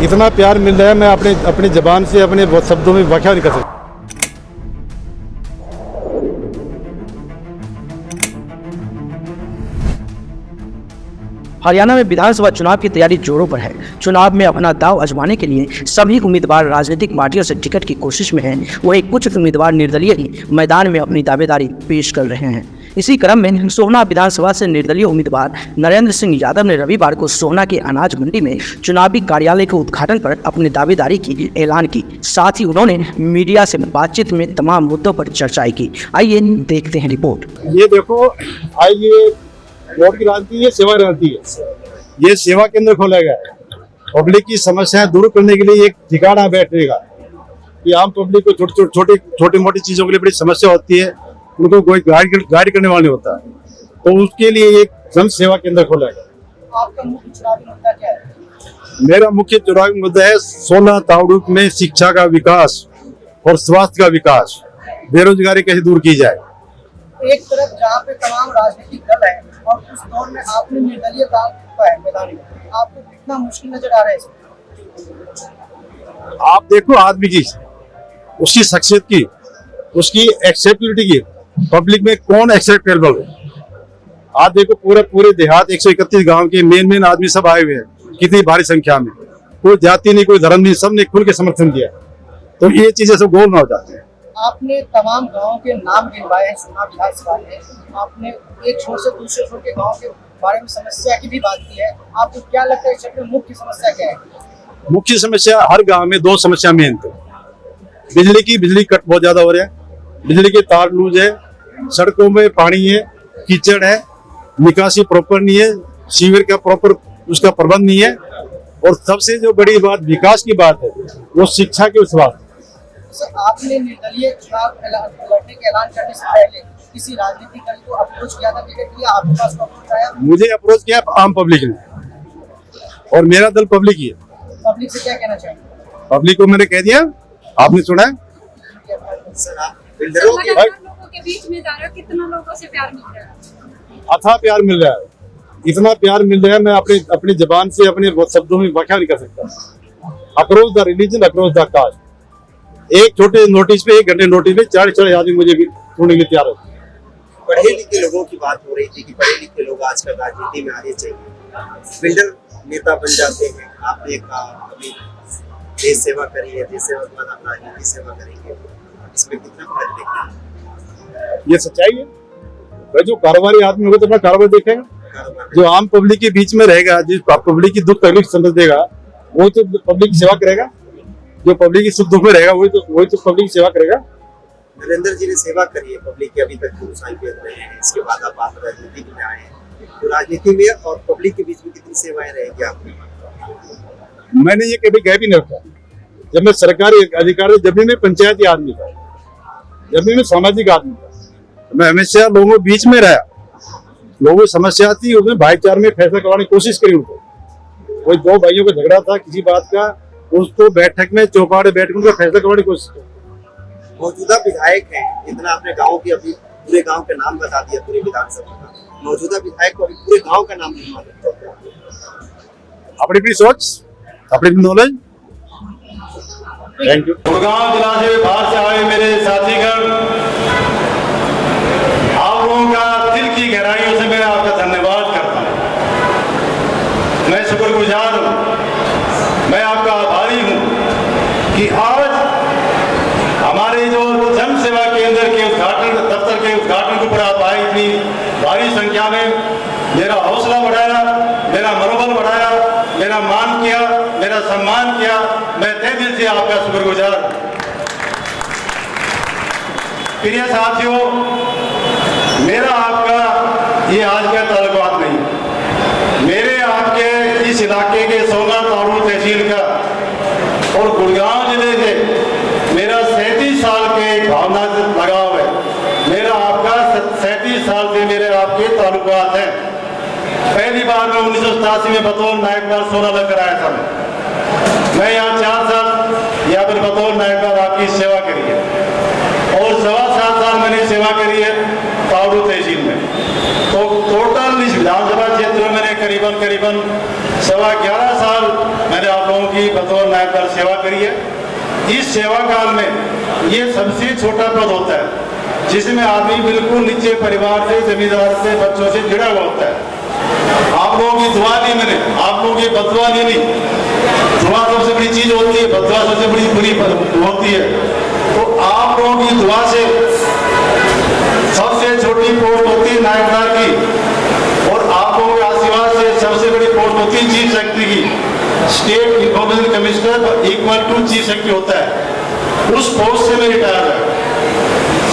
इतना प्यार मिल रहा है, मैं अपनी ज़बान से अपने शब्दों में व्याख्या नहीं कर सकता। हरियाणा में विधानसभा चुनाव की तैयारी जोरों पर है। चुनाव में अपना दांव आजमाने के लिए सभी उम्मीदवार राजनीतिक पार्टियों से टिकट की कोशिश में हैं। वहीं कुछ उम्मीदवार निर्दलीय ही मैदान में अपनी दावेदारी पेश कर रहे हैं। इसी क्रम में सोहना विधानसभा से निर्दलीय उम्मीदवार नरेंद्र सिंह यादव ने रविवार को सोहना के अनाज मंडी में चुनावी कार्यालय के उद्घाटन पर अपनी दावेदारी की ऐलान की। साथ ही उन्होंने मीडिया से बातचीत में तमाम मुद्दों पर चर्चाएं की। आइए देखते हैं रिपोर्ट। ये देखो, आइए वोट की राजनीति, ये सेवा राजनीति है। ये सेवा केंद्र खोला गया है पब्लिक की समस्याएं दूर करने के लिए। एक ठिकाना बैठेगा कि आम पब्लिक को छोटी मोटी चीजों के लिए बड़ी समस्या होती है, उनको कोई गाइड करने वाला नहीं होता है, तो उसके लिए एक जन सेवा केंद्र खोला गया। आपका मुख्य चुनावी मुद्दा क्या है? मेरा मुख्य चुनावी मुद्दा है सोहना तावड़ू में शिक्षा का विकास और स्वास्थ्य का विकास, बेरोजगारी कैसे दूर की जाए। एक तरफ जहाँ पे तमाम राजनीतिक दल है और उस दौर में आपने निर्दलीय दाव रखा है मैदान में, आपको कितना मुश्किल नजर आ रहा है इसमें? आप देखो आदमी की, उसकी शख्सियत की, उसकी एक्सेप्टेबिलिटी की, पब्लिक में कौन एक्सेप्टेबल है। आज देखो पूरे देहात 131 गांव के मेन आदमी सब आए हुए हैं, कितनी भारी संख्या में। कोई जाति नहीं, कोई धर्म नहीं, सबने खुल के समर्थन दिया। तो ये चीजें सब गोल ना हो जाते हैं। आपने तमाम गाँव के नाम गिनवाए हैं सोहना विधानसभा में, आपने एक छोर से दूसरे छोर के गाँव के बारे में समस्या की भी बात की है। आपको क्या लगता है इसमें मुख्य समस्या क्या है? मुख्य समस्या हर गांव में दो समस्या मेन थे। बिजली कट बहुत ज्यादा हो रहा है, बिजली के तार लूज है, सड़कों में पानी है, कीचड़ है, निकासी प्रॉपर नहीं है, सीवर का प्रॉपर उसका प्रबंध नहीं है, और सबसे जो बड़ी बात विकास की बात है वो शिक्षा के उस बात। सर, आपने निर्दलीय चुनाव लड़ने के ऐलान करने से पहले किसी राजनीतिक दल को अप्रोच किया था टिकट के लिए? आपके पास अप्रोच आया? मुझे अप्रोच किया आम पब्लिक ने, और मेरा दल पब्लिक ही है। पब्लिक से क्या कहना चाहिए? पब्लिक को मैंने कह दिया, आपने सुना है। लोगों के बीच में जा रहे हो, कितना लोगों से प्यार मिल रहा है? अथाह प्यार मिल रहा है, इतना प्यार मिल रहा है, मैं अपनी जबान से अपने शब्दों में व्याख्या नहीं कर सकता। Across the religion, across the caste. एक छोटे नोटिस पे, 1 घंटे नोटिस पे 4 आदमी मुझे भी सुनने के लिए तैयार होते हैं। पढ़े लिखे लोगों की बात हो रही थी कि पढ़े लिखे लोग आजकल राजनीति में आने चाहिए, बिल्डर नेता बन जाते हैं। आपने कहा अभी देश सेवा करी है, देश सेवा के बाद आप राजनीति सेवा करेंगे, इसमें कितना फर्क देखना है? ये सच्चाई है भाई। जो कारोबारी आदमी होगा तो अपना कारोबार देखेगा, जो आम पब्लिक के बीच में रहेगा, जिस पब्लिक की दुख तकलीफ समझ देगा, वो तो पब्लिक की सेवा करेगा। जो पब्लिक की सुख दुख में रहेगा वही तो पब्लिक की सेवा करेगा। नरेंद्र जी ने सेवा करी है पब्लिक की, अभी तक 2 साल बीत रहे हैं, इसके बाद आप राजनीति में आए हैं, तो राजनीति में और पब्लिक के बीच में कितनी सेवाएं रहेगी आपकी? मैंने ये कभी कह भी नहीं रखा। जब मैं सरकारी अधिकारी, जब भी मैं पंचायती आदमी था, जब भी मैं सामाजिक आदमी था, मैं हमेशा लोगों के बीच में रहा। लोगों की समस्या थी, उसमें भाईचारे में फैसला करवाने की कोशिश करी। उनको कोई 2 भाइयों का झगड़ा था किसी बात का, उसको बैठक में चौपाड़े बैठ कर उनका फैसला करवाने की कोशिश की। मौजूदा विधायक हैं, इतना आपने गाँव की अभी पूरे गाँव का नाम बता दिया, पूरे विधानसभा का। मौजूदा विधायक को अभी पूरे गाँव का नाम नहीं मालूम। अपनी अपनी सोच, अपनी नॉलेज। Thank you. गुड़गांव जिला से बाहर से आए मेरे साथीगण, आप लोगों का दिल की गहराइयों से मैं आपका धन्यवाद करता हूं। मैं शुक्रगुजार हूं, मैं आपका आभारी हूं कि आज हमारे जो जन सेवा केंद्र के उद्घाटन, दफ्तर के उद्घाटन के ऊपर आप आए इतनी भारी संख्या में। मेरा हौसला बढ़ाया, मेरा मनोबल बढ़ाया, मेरा मान किया, मेरा सम्मान किया। मैं तहे दिल से आपका शुक्रगुजार। प्रिय साथियों, मेरा आपका ये आज का ताल्लुकात नहीं, मेरे आपके इस इलाके के सोहना तावड़ू तहसील का और गुड़गांव जिले से मेरा 37 साल के भावना से लगाव है। मेरा आपका 37 साल से मेरे आपके ताल्लुकात हैं। पहली बार मैं 1987 में बतौर नायकदार सोहना लेकर आया था। मैं यहाँ 4 साल यहाँ पर बतौर नायकदार आपकी सेवा करी है, और 7.25 साल मैंने सेवा करी है तावड़ू तहसील में। तो टोटल इस विधानसभा क्षेत्र में मैंने करीबन 11.25 साल मैंने आप लोगों की बतौर नायबदार सेवा करी है। इस सेवा काल में ये सबसे छोटा पद होता है जिसमें आदमी बिल्कुल नीचे परिवार से, जमींदार से, बच्चों से जुड़ा हुआ होता है। आप लोगों की दुआ ली मैंने, आप लोगों की बदुआ नहीं ली। दुआ सबसे बड़ी चीज होती है, बदुआ सबसे बड़ी बुरी होती है। तो आप लोगों की दुआ से सबसे छोटी पोस्ट होती है नायबदार की, और आप लोगों के आशीर्वाद से सबसे बड़ी पोस्ट होती है चीफ सेक्रेटरी की। State information commissioner equal to chief secretary होता है। उस पोस्ट से मैं रिटायर है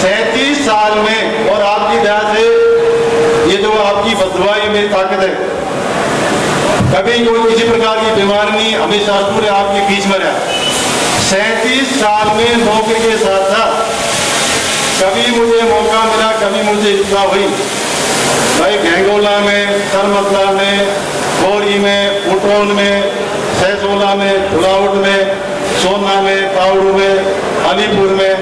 37 साल में, और आपकी दया से ये जो आपकी बदुआ ये मेरी ताकत है। कभी कोई किसी प्रकार की बीमारी नहीं, हमेशा पूरे आपके बीच में रहा। 37 साल में नौकरी के साथ साथ कभी मुझे मौका मिला, कभी मुझे इच्छा हुई भाई गंगोला में, सरमतला में, गौरी में, उटोन में, सहसोला में, धुलाउट में, सोना में, ताउड़ू में, अलीपुर में,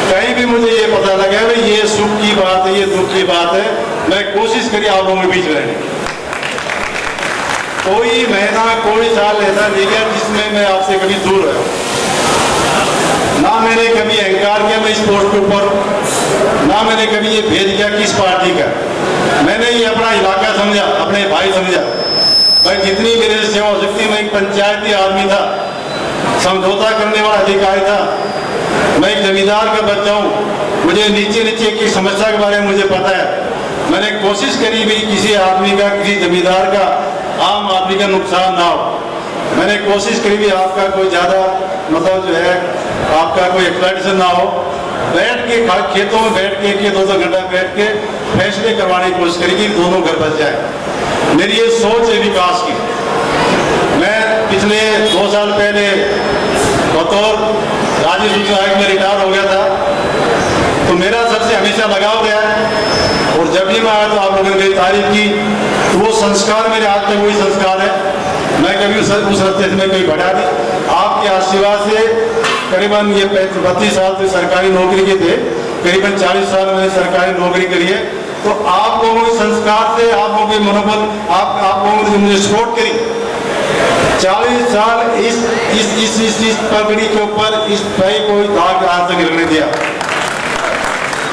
कहीं भी मुझे ये पता लगा भाई ये सुख की बात है, ये दुख की बात है, मैं कोशिश करी आप लोगों के बीच में रहने। कोई महीना, कोई साल ऐसा नहीं गया जिसमें मैं आपसे कभी दूर रहा। ना मैंने कभी अहंकार किया मैं इस पोस्ट के ऊपर, ना मैंने कभी ये भेद किया किस पार्टी का। मैंने ये अपना इलाका समझा, अपने भाई समझा। भाई जितनी मेरे से सेवा हो सकती, मैं एक पंचायती आदमी था, समझौता करने वाला अधिकारी था, मैं एक जमींदार का बच्चा हूँ, मुझे नीचे नीचे की समस्या के बारे में मुझे पता है। मैंने कोशिश करी भी किसी आदमी का, किसी जमींदार का, आम आदमी का नुकसान ना हो। मैंने कोशिश करी भी आपका कोई ज़्यादा मतलब जो है आपका कोई एक्सप्लॉइटेशन ना हो। बैठ के खेतों में बैठ के 2-2 घंटा बैठ के फैसले करवाने की कोशिश करी कि दोनों घर बच जाए। मेरी ये सोच है विकास की। मैं पिछले 2 साल पहले बतौर राज्य सूचना आयोग में रिटायर हो गया था, तो मेरा सबसे हमेशा लगाव गया है, और जब भी मैं आया तो आप लोगों ने मेरी तारीफ की। तो वो संस्कार मेरे आज तक वही संस्कार है। मैं कभी उस रास्ते से मैं कभी बढ़ा नहीं। आपके आशीर्वाद से करीबन ये 32 साल से सरकारी नौकरी के थे, करीबन 40 साल मैंने सरकारी नौकरी करी है। तो आप लोगों के संस्कार से, आप लोगों के मनोबल, आप लोगों ने मुझे सपोर्ट करी 40 साल इस पगड़ी के ऊपर इस भाई कोई दाग आज तक लगने दिया।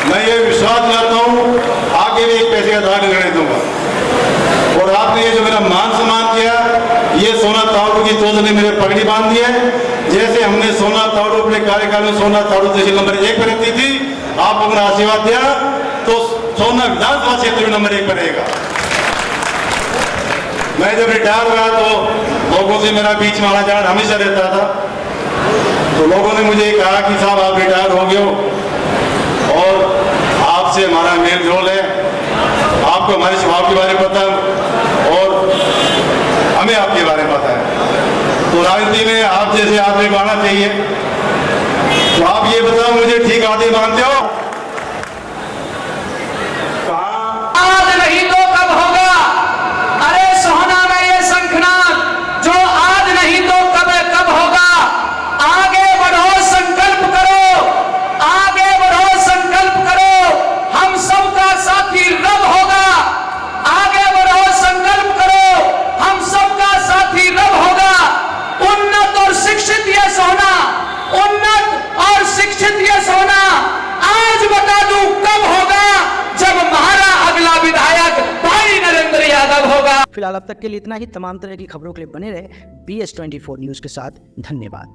मैं ये विश्वास करता हूँ आगे भी एक पैसे का दाग लगने दूंगा। और आपने ये जो मेरा मान सम्मान किया, ये सोना तावड़ू की चौधरी ने मेरे पगड़ी बांध दी है। जैसे हमने सोना तावड़ू अपने कार्यकाल में सोना तावड़ू तहसील नंबर 1 पर रहती थी, आप लोगों ने आशीर्वाद दिया तो सोना विधानसभा क्षेत्र में नंबर 1 पर रहेगा। मैं जब रिटायर हुआ तो लोगों से मेरा बीच में आना जाना हमेशा रहता था। तो लोगों ने मुझे कहा कि साहब आप रिटायर हो गए हो और आपसे हमारा मेल जोल है, आपको हमारे स्वभाव के बारे में पता है और हमें आपके बारे में पता है। तो राजनीति में आप जैसे आदमी को आना चाहिए। तो आप ये बताओ मुझे ठीक आदमी मानते हो? आज नहीं तो कब होगा? अरे सोहना में ये शंखनाद जो आज नहीं तो कब होगा। आगे बढ़ो, संकल्प करो, आगे बढ़ो, संकल्प करो, हम सबका साथी रब होगा। आगे बढ़ो, संकल्प करो, हम सबका साथी रब होगा। उन्नत और शिक्षित ये सोहना, उन्नत और शिक्षित ये सोहना आज बता दूं कब होगा, जब हमारा अगला विधायक भाई नरेंद्र यादव होगा। फिलहाल अब तक के लिए इतना ही। तमाम तरह की खबरों के लिए बने रहे BS24 न्यूज़ के साथ। धन्यवाद।